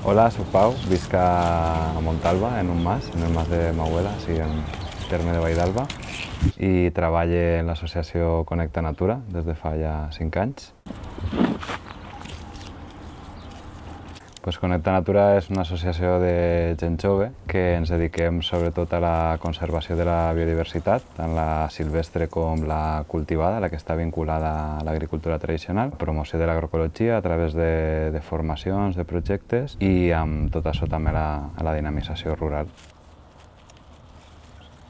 Hola, soc Pau, visc a Montalba, en un mas de Mauela, així en terme de Valldarba, i treballo en l'associació Connecta Natura des de fa ja 5 anys. Connecta Natura és una associació de gent jove que ens dediquem sobretot a la conservació de la biodiversitat, tant la silvestre com la cultivada, la que està vinculada a l'agricultura tradicional, promoció de l'agroecologia a través de formacions, de projectes i amb tot això també a la dinamització rural.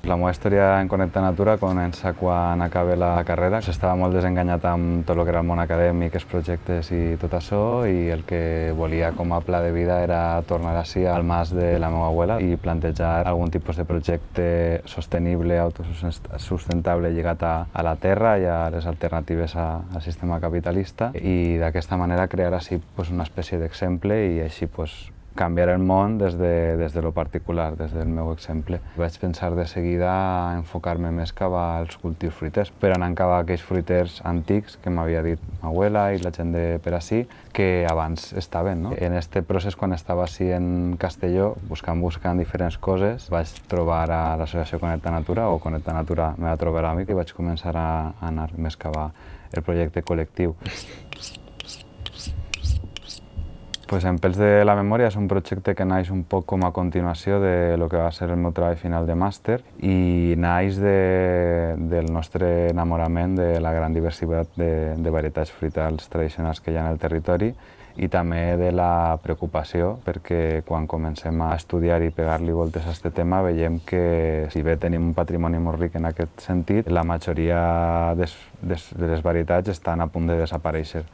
La meva història en Connecta Natura comença quan acabé la carrera. Estava molt desenganyat amb tot el que era el món acadèmic, els projectes i tot això, i el que volia com a pla de vida era tornar així al mas de la meva abuela i plantejar algun tipus de projecte sostenible, autosustentable lligat a la terra i a les alternatives al sistema capitalista, i d'aquesta manera crear així una espècie d'exemple i així canviar el món des de lo particular, des del meu exemple. Vaig pensar de seguida a enfocar-me més cap als cultius fruiters, per anar cap a aquells fruiters antics que m'havia dit m'abuela i la gent de per ací, que abans estaven. En aquest procés, quan estava així en Castelló, buscant diferents coses, vaig trobar a l'associació Connecta Natura, o Connecta Natura me va trobar a mi, i vaig començar a anar més cap al projecte col·lectiu. En Pèls de la Memòria és un projecte que naix un poc com a continuació de lo que va ser el meu treball final de màster i naix del nostre enamorament de la gran diversitat de varietats fruitals tradicionals que hi ha en el territori i també de la preocupació perquè quan comencem a estudiar i pegar-li voltes a aquest tema veiem que si bé tenim un patrimoni molt ric en aquest sentit, la majoria de les varietats estan a punt de desaparèixer.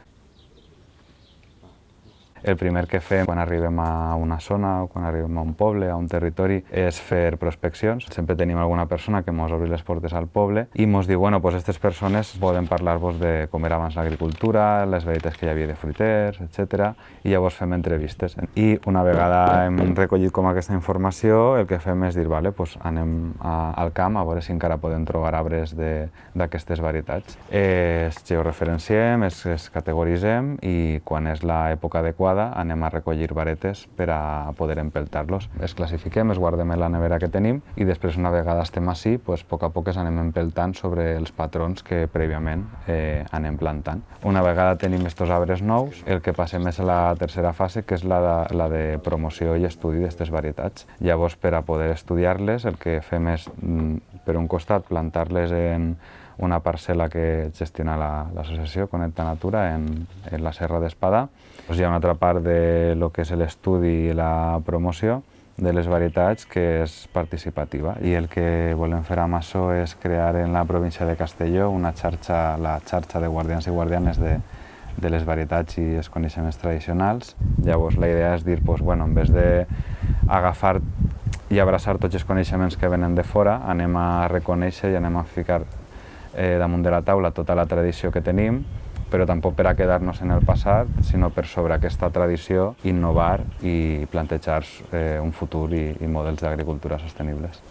El primer que fem quan arribem a una zona o quan arribem a un poble, a un territori, és fer prospeccions. Sempre tenim alguna persona que ens obri les portes al poble i ens diu, bueno, aquestes persones poden parlar-vos de com era abans l'agricultura, les varietats que hi havia de fruiters, etc. I llavors fem entrevistes. I una vegada hem recollit com aquesta informació, el que fem és dir, vale, anem al camp a veure si encara podem trobar arbres d'aquestes varietats. Els georreferenciem, els categoritzem i quan és l'època adequada anem a recollir varetes per a poder empeltar-los. Els classifiquem, els guardem en la nevera que tenim i després, una vegada estem així, a poc a poc anem empeltant sobre els patrons que prèviament anem plantant. Una vegada tenim aquests arbres nous, el que passem és a la tercera fase, que és la de promoció i estudi d'aquestes varietats. Llavors, per a poder estudiar-les, el que fem és, per un costat, plantar-les en una parcel·la que gestiona l'associació Connecta Natura en la Serra d'Espadà. Hi ha una altra part de lo que és l'estudi i la promoció de les varietats que és participativa, i el que volem fer amb això és crear en la província de Castelló una xarxa, la xarxa de guardians i guardianes de les varietats i els coneixements tradicionals. Llavors la idea és dir, en vez d'agafar i abraçar tots els coneixements que venen de fora, anem a reconèixer i anem a ficar damunt de la taula tota la tradició que tenim, però tampoc per a quedar-nos en el passat, sinó per sobre aquesta tradició innovar i plantejar un futur i models d'agricultura sostenibles.